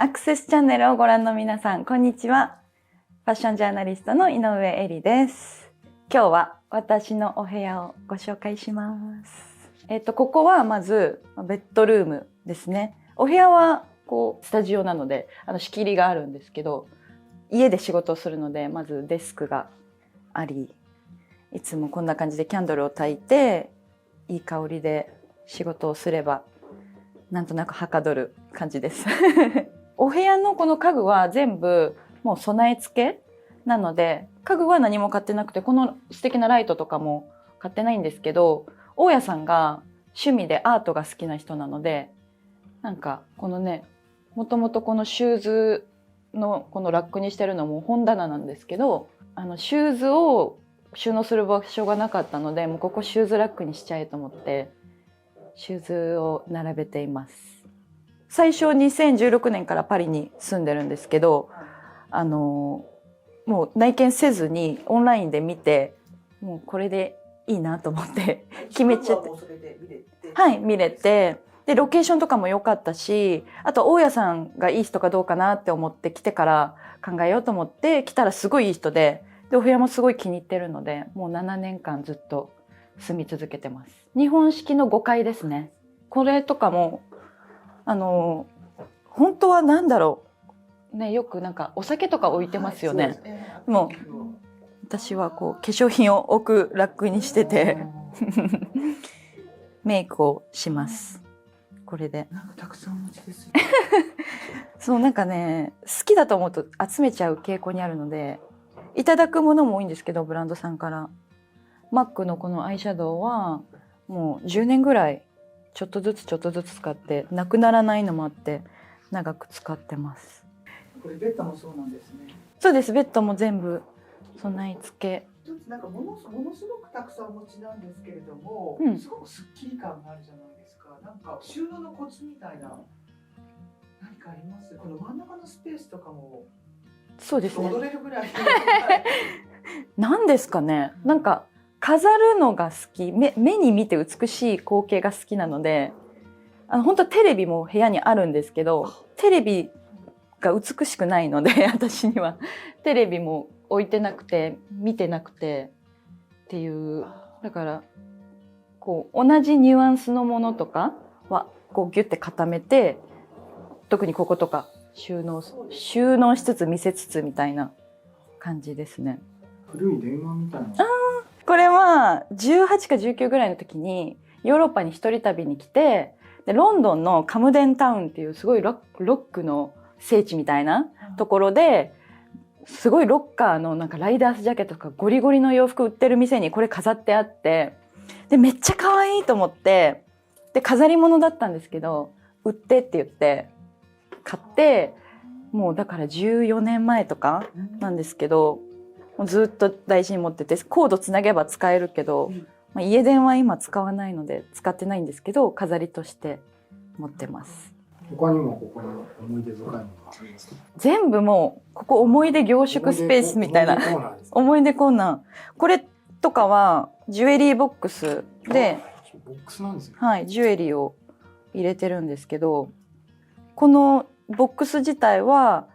アクセスチャンネルをご覧の皆さん、こんにちは。ファッションジャーナリストの井上恵里です。今日は私のお部屋をご紹介します。ここはまずベッドルームですね。お部屋はスタジオなので仕切りがあるんですけど、家で仕事をするのでまずデスクがあり、いつもこんな感じでキャンドルを焚いていい香りで仕事をすればなんとなくはかどる感じですお部屋のこの家具は全部もう備え付けなので、家具は何も買ってなくて、この素敵なライトとかも買ってないんですけど、大家さんが趣味でアートが好きな人なので、なんかこのね、もともとこのシューズのこのラックにしてるのも本棚なんですけど、シューズを収納する場所がなかったので、もうここシューズラックにしちゃえと思ってシューズを並べています。最初2016年からパリに住んでるんですけど、もう内見せずにオンラインで見て、もうこれでいいなと思って決めちゃって、はい、見れて、でロケーションとかも良かったし、あと大家さんがいい人かどうかなって思って来てから考えようと思って来たらすごいいい人で、お部屋もすごい気に入ってるので、もう7年間ずっと住み続けてます。日本式の5階ですね。これとかも本当はなんだろうね、よくなんかお酒とか置いてますよね。もう私は化粧品を置くラックにしててメイクをします。これで。なんかたくさんお持ちですよ。そうなんかね、好きだと思うと集めちゃう傾向にあるので、いただくものも多いんですけど、ブランドさんから。MAC のこのアイシャドウはもう10年ぐらいちょっとずつ使って、なくならないのもあって長く使ってます。これベッドもそうなんですね。そうです、ベッドも全部備え付け。なんかものすごくたくさんお持ちなんですけれども、すごくスッキリ感があるじゃないですか。なんか収納のコツみたいな何かあります？この真ん中のスペースとかもそうですね。踊れるぐらいなんですかね。なんか飾るのが好き、目に見て美しい光景が好きなので、本当はテレビも部屋にあるんですけど、テレビが美しくないので私にはテレビも置いてなくて見てなくてっていう、だから同じニュアンスのものとかはギュッて固めて、特にこことか収納しつつ見せつつみたいな感じですね。古い電話みたいな。これは18か19ぐらいの時にヨーロッパに一人旅に来て、でロンドンのカムデンタウンっていうすごいロックの聖地みたいなところで、すごいロッカーのなんかライダースジャケットとかゴリゴリの洋服売ってる店にこれ飾ってあって、でめっちゃ可愛いと思って、で飾り物だったんですけど、売ってって言って買って、もうだから14年前とかなんですけど、もうずっと大事に持ってて、コードつなげば使えるけど、家電は今使わないので使ってないんですけど、飾りとして持ってます。他にもここに思い出深いものがありますか？全部もうここ思い出凝縮スペースみたいな思い出コーナー。これとかはジュエリーボックスで、ボックスなんですね。はい、ジュエリーを入れてるんですけど、このボックス自体は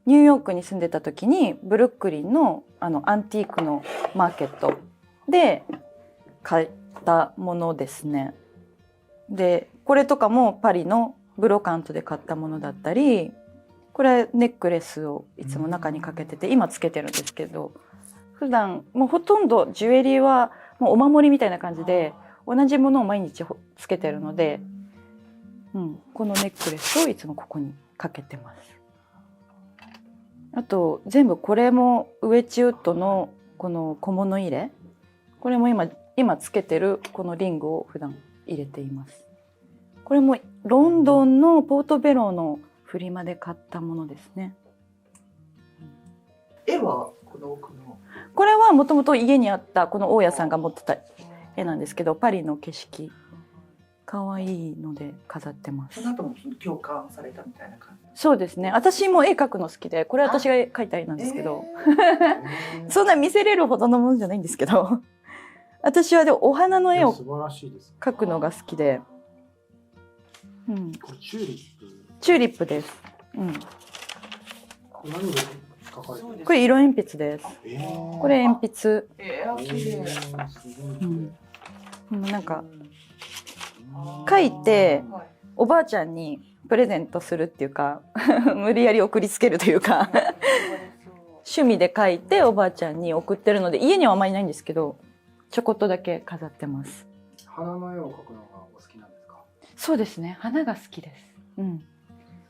ニューヨークに住んでた時にブルックリンのアンティークのマーケットで買ったものですね。でこれとかもパリのブロカントで買ったものだったり、これネックレスをいつも中にかけてて、今つけてるんですけど、普段もうほとんどジュエリーはもうお守りみたいな感じで同じものを毎日つけてるので、このネックレスをいつもここにかけてます。あと全部これもウエッジウッドのこの小物入れ、これも今つけてるこのリングを普段入れています。これもロンドンのポートベロのフリマで買ったものですね。絵はこの奥の。これはもともと家にあったこの大家さんが持ってた絵なんですけど、パリの景色可愛いので飾ってます。その後も共感されたみたいな感じ。そうですね。私も絵描くの好きで、これ私が描いた絵なんですけど、そんな見せれるほどのものじゃないんですけど、私はでもお花の絵を描くのが好きで、これチューリップ。チューリップです。うん。何で書かれてる？これ色鉛筆です。これ鉛筆。綺麗。うん。なんか書いておばあちゃんにプレゼントするっていうか無理やり送りつけるというか趣味で書いておばあちゃんに送ってるので家にはあまりないんですけどちょこっとだけ飾ってます。花の絵を描くのがお好きなんですか？そうですね、花が好きです。うん。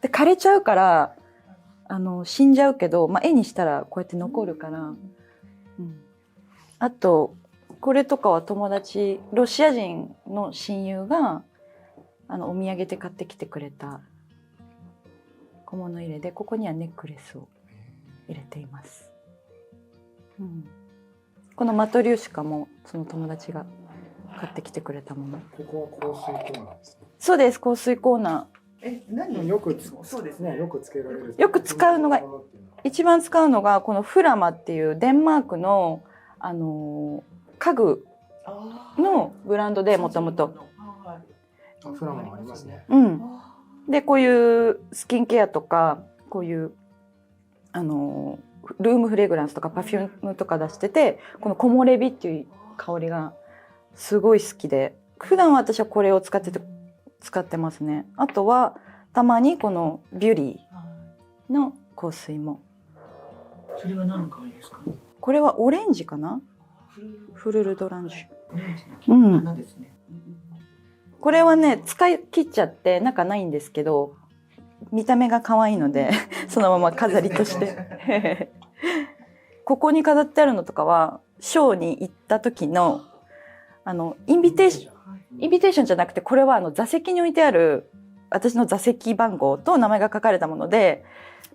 で枯れちゃうから死んじゃうけど、まあ、絵にしたらこうやって残るから、うん、あとこれとかは友達ロシア人の親友がお土産で買ってきてくれた小物入れでここにはネックレスを入れています、うん、このマトリューシカもその友達が買ってきてくれたもの。ここは香水コーナーですね。そうです、香水コーナー。何よくそうですね。よくつけられる。よく使うのが一番使うのがこのフラマっていうデンマークの家具のブランドでもともとフラマもありますね。うん。でこういうスキンケアとかこういうルームフレグランスとかパフュームとか出しててこの木漏れ日っていう香りがすごい好きで普段は私はこれを使ってますね。あとはたまにこのビュリーの香水も。それは何の香りですか？これはオレンジかな？フルルドランジュ。オレンジうん。花ですね。これはね使い切っちゃって中ないんですけど見た目が可愛いのでそのまま飾りとしてここに飾ってあるのとかはショーに行った時のインビテーションじゃなくてこれは座席に置いてある私の座席番号と名前が書かれたもので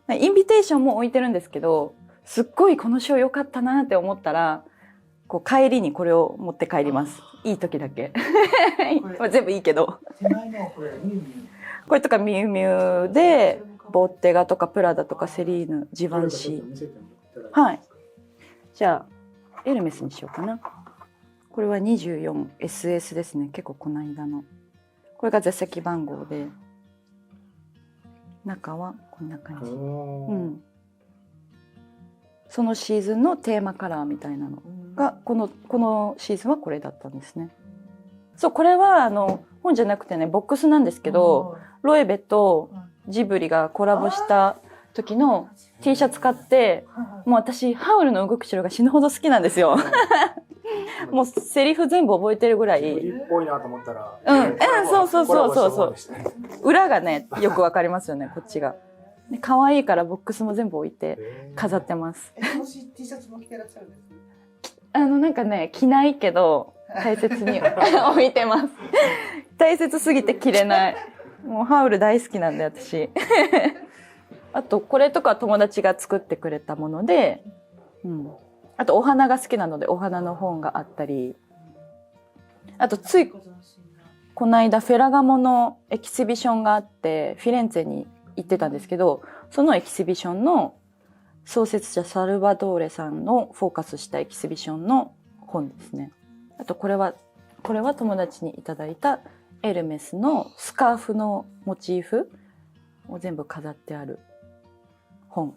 インビテーションも置いてるんですけどすっごいこのショー良かったなって思ったらこう帰りにこれを持って帰ります。いい時だけ全部いいけど手前のこれミュウミュウこれとかミュウミュウでボッテガとかプラダとかセリーヌジバンシー。はい。じゃあエルメスにしようかな。これは 24SS ですね。結構この間のこれが座席番号で中はこんな感じ、うん、そのシーズンのテーマカラーみたいなのがこのシーズンはこれだったんですね。そうこれは本じゃなくてねボックスなんですけどロエベとジブリがコラボした時の T シャツ買ってもう私ハウルの動く城が死ぬほど好きなんですよもうセリフ全部覚えてるぐらいジブリっぽいなと思ったらそう裏がねよくわかりますよねこっちが可愛いからボックスも全部置いて飾ってます。もし T シャツも着てらっしゃるんです？なんかね着ないけど大切に置いてます大切すぎて着れない。もうハウル大好きなんで私あとこれとか友達が作ってくれたもので、うん、あとお花が好きなのでお花の本があったりあとついこの間フェラガモのエキシビションがあってフィレンツェに行ってたんですけどそのエキシビションの創設者サルバドーレさんのフォーカスしたエキシビションの本ですね。あとこれは友達にいただいたエルメスのスカーフのモチーフを全部飾ってある本。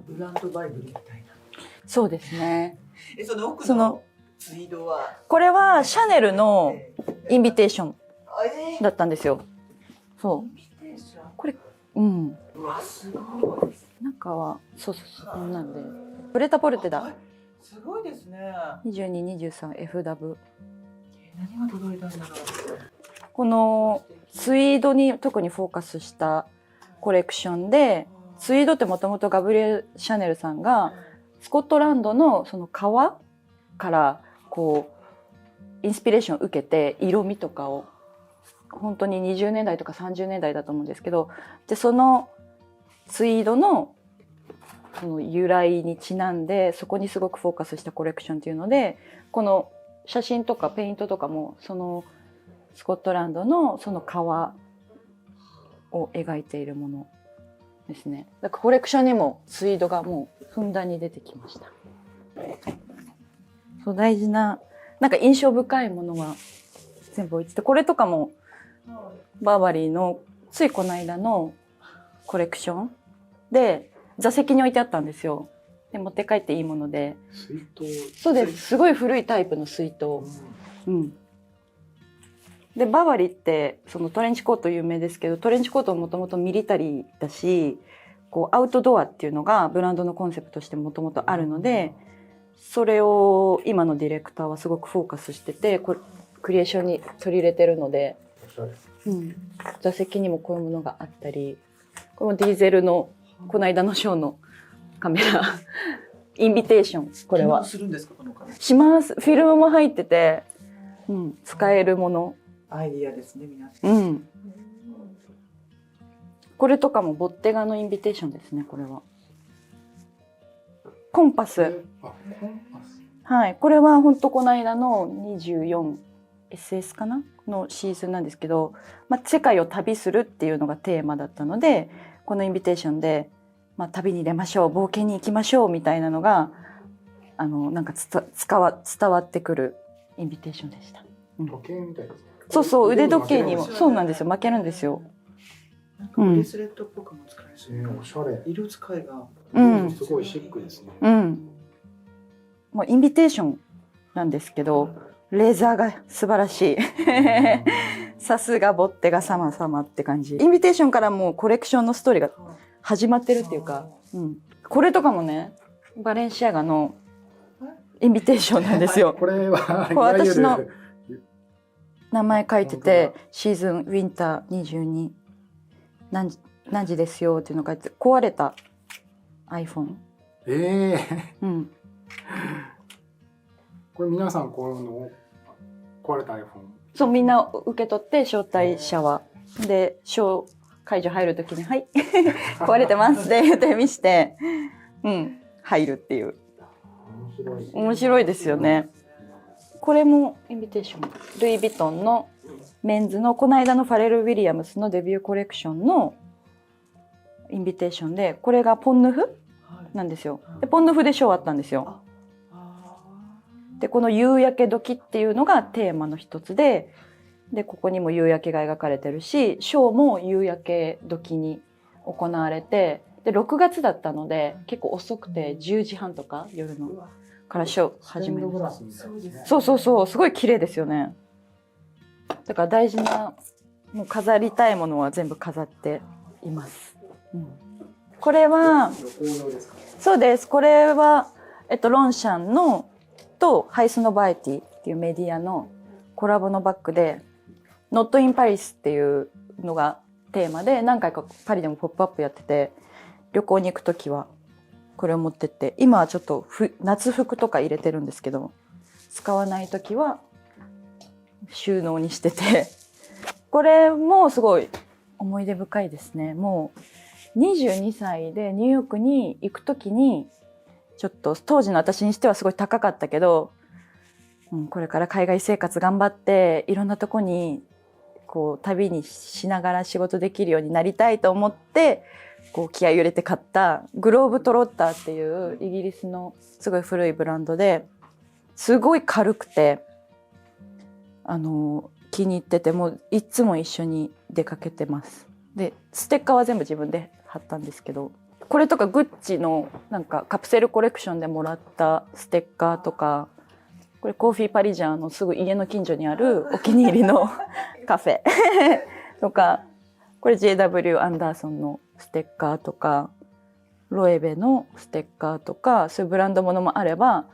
ブランドバイブルみたいな。そうですね。その奥のツイードはこれはシャネルのインビテーションだったんですよ。そう。これうん。うわすごい。中はそうなんでブレタポルテだ。すごいですね。2223FW。何が届いたんだろう。このツイードに特にフォーカスしたコレクションでツイードってもともとガブリエル・シャネルさんがスコットランドのその革からこうインスピレーションを受けて色味とかを本当に20年代とか30年代だと思うんですけどでそのツイードのその由来にちなんでそこにすごくフォーカスしたコレクションっていうのでこの写真とかペイントとかもそのスコットランドのその革を描いているものですね。だからコレクションにもツイードがもうふんだんに出てきました。そう大事ななんか印象深いものは全部置いててこれとかもバーバリーのついこの間のコレクションで座席に置いてあったんですよ。で持って帰っていいもので。水筒。そうです。すごい古いタイプの水筒。うん。でババリってそのトレンチコート有名ですけど、トレンチコートはもともとミリタリーだし、こうアウトドアっていうのがブランドのコンセプトとしてもともとあるので、それを今のディレクターはすごくフォーカスしてて、クリエーションに取り入れてるので、うん、座席にもこういうものがあったり、これもディーゼルのこの間のショーのカメラインビテーション。これはするんですか、このカメラ。します。フィルムも入ってて、うん、使えるもの。アイディアですね、皆さん。うん。これとかもボッテガのインビテーションですね、これは。コンパス。はい。これは本当この間の 24SS かなのシーズンなんですけど、まあ、世界を旅するっていうのがテーマだったので、このインビテーションで、まあ、旅に出ましょう、冒険に行きましょうみたいなのが、なんか伝わってくるインビテーションでした。うん、時計みたいですね。そうそう、腕時計にも、そうなんですよ、負けるんですよ。なんかブレスレットっぽくも使えそう。おしゃれ。色使いが、うん、すごいシックですね。うん。もうインビテーションなんですけど、レーザーが素晴らしい。さすがボッテガ様様って感じ。インビテーションからもうコレクションのストーリーが始まってるっていうか、うん、これとかもね、バレンシアガのインビテーションなんですよ。これはこれ私の名前書いてて、シーズンウィンター22何時ですよっていうの書いてて、壊れた iPhone。うん。これ皆さんこの壊れた iPhone。そう、みんな受け取って招待者はで会場入るときにはい壊れてますって言って見して、うん、入るっていう。面白いですよね。これもインビテーション。ルイ・ヴィトンのメンズのこの間のファレル・ウィリアムスのデビューコレクションのインビテーションで、これがポンヌフなんですよ。でポンヌフでショーあったんですよ。でこの夕焼け時っていうのがテーマの一つで、ここにも夕焼けが描かれてるし、ショーも夕焼け時に行われて、で6月だったので結構遅くて10時半とか夜のからショー始めます。そうそうそう、すごい綺麗ですよね。だから大事なもう飾りたいものは全部飾っています。うん、これはそうです。これはロンシャンのとハイスノバイティっていうメディアのコラボのバッグで、Not in Paris っていうのがテーマで、何回かパリでもポップアップやってて、旅行に行くときはこれを持ってって、今はちょっと夏服とか入れてるんですけど、使わないときは収納にしてて、これもすごい思い出深いですね。もう22歳でニューヨークに行くときに、ちょっと当時の私にしてはすごい高かったけど、これから海外生活頑張っていろんなとこにこう旅にしながら仕事できるようになりたいと思って、こう気合い入れて買ったグローブトロッターっていうイギリスのすごい古いブランドで、すごい軽くて気に入ってて、もういつも一緒に出かけてます。でステッカーは全部自分で貼ったんですけど、これとかグッチのなんかカプセルコレクションでもらったステッカーとか、これコーフィーパリジャーのすぐ家の近所にあるお気に入りのカフェとか、これ JW アンダーソンのステッカーとか、ロエベのステッカーとか、そういうブランドものもあれば、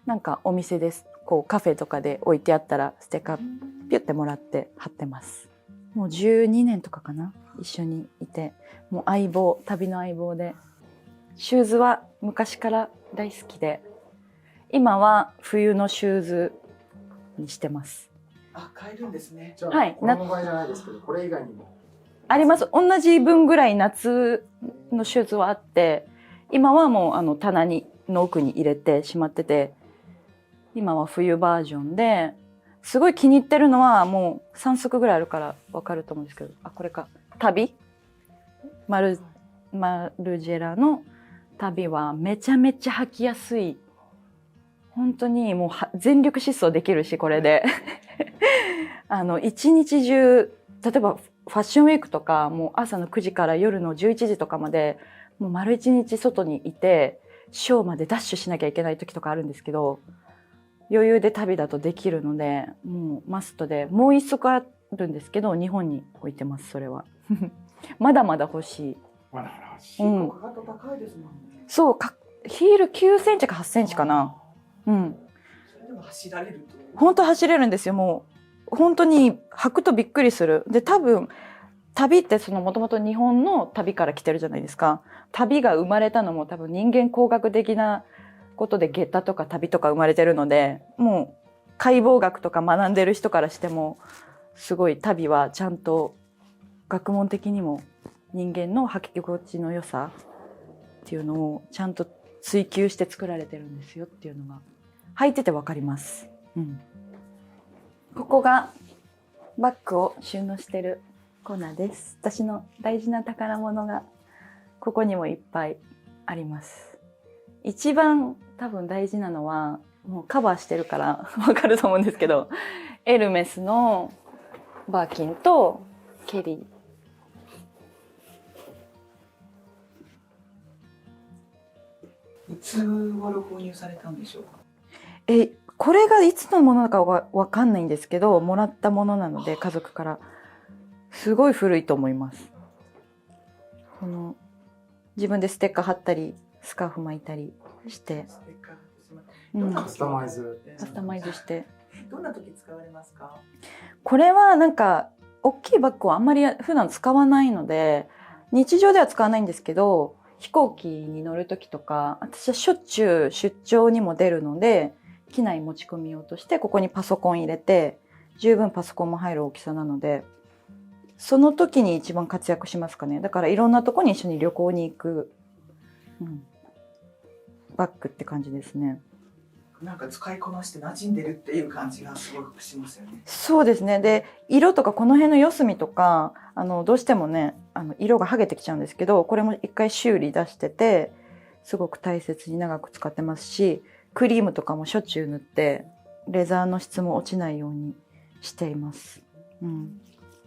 なんかお店です、こうカフェとかで置いてあったらステッカーピュッてもらって貼ってます。もう12年とかかな、一緒にいて、もう旅の相棒で、シューズは昔から大好きで、今は冬のシューズにしてます。買えるんですね。じゃあ、はい、この場合じゃないですけど、これ以外にもあります。同じ分ぐらい夏のシューズはあって、今はもう棚の奥に入れてしまってて、今は冬バージョンで、すごい気に入ってるのはもう3足ぐらいあるからわかると思うんですけど、これか。マルジェラの旅はめちゃめちゃ履きやすい。本当にもう全力疾走できるし、これで。一日中、例えばファッションウィークとかもう朝の9時から夜の11時とかまでもう丸1日外にいてショーまでダッシュしなきゃいけない時とかあるんですけど、余裕で旅だとできるのでもうマストで、もう一足あるんですけど日本に置いてます。それはまだまだ欲しい。まだ欲しい。かかと高いですもんね。そうヒール9センチか8センチかな。それでも走られると。本当走れるんですよ。もう本当に履くとびっくりする。で多分旅ってもともと日本の旅から来てるじゃないですか。旅が生まれたのも多分人間工学的なことで下駄とか旅とか生まれてるので、もう解剖学とか学んでる人からしてもすごい旅はちゃんと学問的にも人間の履き心地の良さっていうのをちゃんと追求して作られてるんですよっていうのが履いててわかります。ここがバッグを収納してるコーナーです。私の大事な宝物がここにもいっぱいあります。一番多分大事なのはもうカバーしてるからわかると思うんですけど、エルメスのバーキンとケリー。いつ頃購入されたんでしょうか。これがいつのものかわかんないんですけど、もらったものなので家族からすごい古いと思います。自分でステッカー貼ったりスカーフ巻いたりして、カスタマイズして。どんな時使われますか？これはなんか大きいバッグをあんまり普段使わないので日常では使わないんですけど、飛行機に乗る時とか私はしょっちゅう出張にも出るので機内持ち込み用としてここにパソコン入れて、十分パソコンも入る大きさなのでその時に一番活躍しますかね。だからいろんなとこに一緒に旅行に行く、バッグって感じですね。なんか使いこなして馴染んでるっていう感じがすごくしますよね。そうですね。で色とかこの辺の四隅とかどうしてもね色が剥げてきちゃうんですけど、これも一回修理出しててすごく大切に長く使ってますし、クリームとかもしょっちゅう塗ってレザーの質も落ちないようにしています。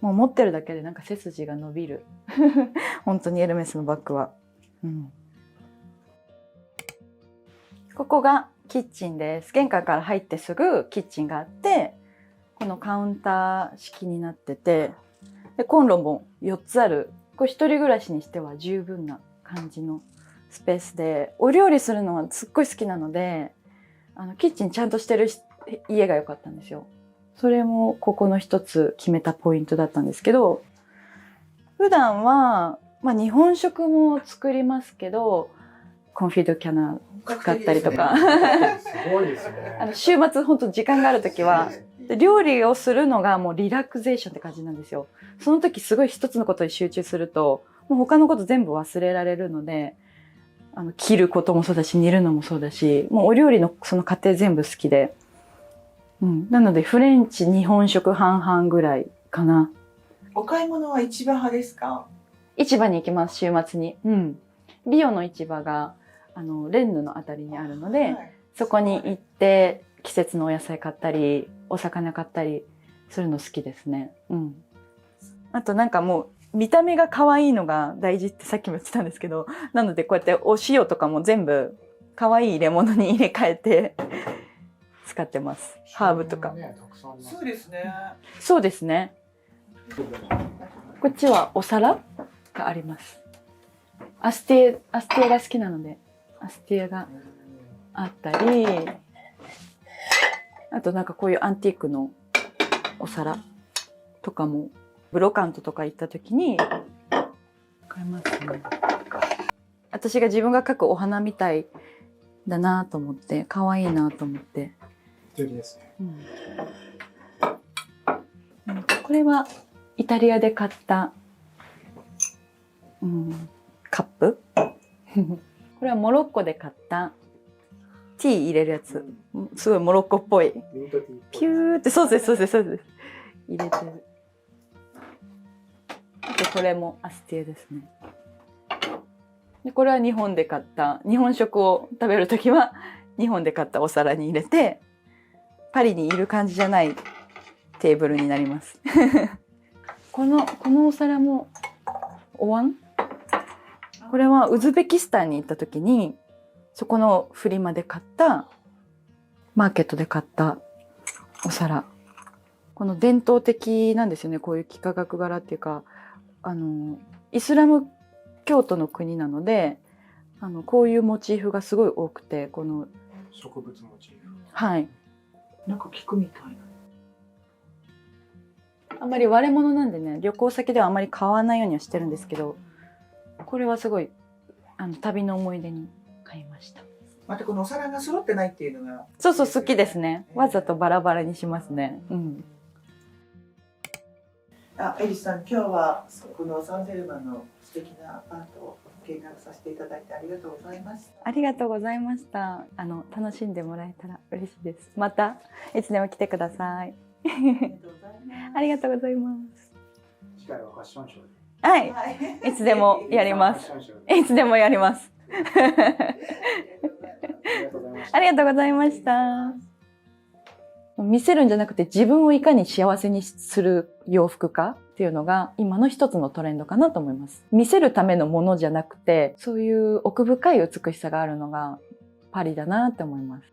もう持ってるだけでなんか背筋が伸びる本当にエルメスのバッグは。ここがキッチンです。玄関から入ってすぐキッチンがあって、このカウンター式になってて、でコンロも4つある。これ一人暮らしにしては十分な感じのスペースで、お料理するのはすっごい好きなので、キッチンちゃんとしてる家が良かったんですよ。それもここの一つ決めたポイントだったんですけど、普段は、日本食も作りますけど、コンフィドキャナ使ったりとか、すごいですね。週末本当時間があるときは、料理をするのがもうリラクゼーションって感じなんですよ。その時すごい一つのことに集中すると、もう他のこと全部忘れられるので、切ることもそうだし、煮るのもそうだし、もうお料理のその過程全部好きで。なのでフレンチ、日本食半々ぐらいかな。お買い物は市場派ですか？市場に行きます、週末に。リオの市場が、レンヌのあたりにあるので、そこに行って季節のお野菜買ったり、お魚買ったりするの好きですね。あとなんかもう、見た目が可愛いのが大事ってさっきも言ってたんですけど、なのでこうやってお塩とかも全部可愛い入れ物に入れ替えて使ってます。ハーブとか。そうですね。そうですね。こっちはお皿があります。アスティエが好きなので、アスティエがあったり、あとなんかこういうアンティークのお皿とかも、ブロカントとか行った時に買いますね。私が自分が描くお花みたいだなと思って、可愛いなと思って。素敵ですね。これはイタリアで買った、カップこれはモロッコで買ったティー入れるやつ。すごいモロッコっぽい。ピューって、そうです。入れてる。あとこれもアスティエですね。でこれは日本で買った、日本食を食べるときは日本で買ったお皿に入れて、パリにいる感じじゃないテーブルになります。このお皿もお椀。これはウズベキスタンに行った時に、そこのフリマで買った、マーケットで買ったお皿。この伝統的なんですよね。こういう幾何学柄っていうか、イスラム教徒の国なので、こういうモチーフがすごい多くて、この植物モチーフ。はい。なんか菊みたいな。あんまり割れ物なんでね、旅行先ではあんまり買わないようにはしてるんですけど、これはすごい旅の思い出に買いました。またこのお皿が揃ってないっていうのが、そうそう、好きですね。わざとバラバラにしますね。うん。エリさん、今日はこのサンゼルマンの素敵なアパートを見学させていただいてありがとうございました。ありがとうございました。楽しんでもらえたら嬉しいです。またいつでも来てください。ありがとうございます。次回はファッションショーで。はい。いつでもやります。いつでもやります。ありがとうございました。見せるんじゃなくて自分をいかに幸せにする洋服かっていうのが今の一つのトレンドかなと思います。見せるためのものじゃなくて、そういう奥深い美しさがあるのがパリだなって思います。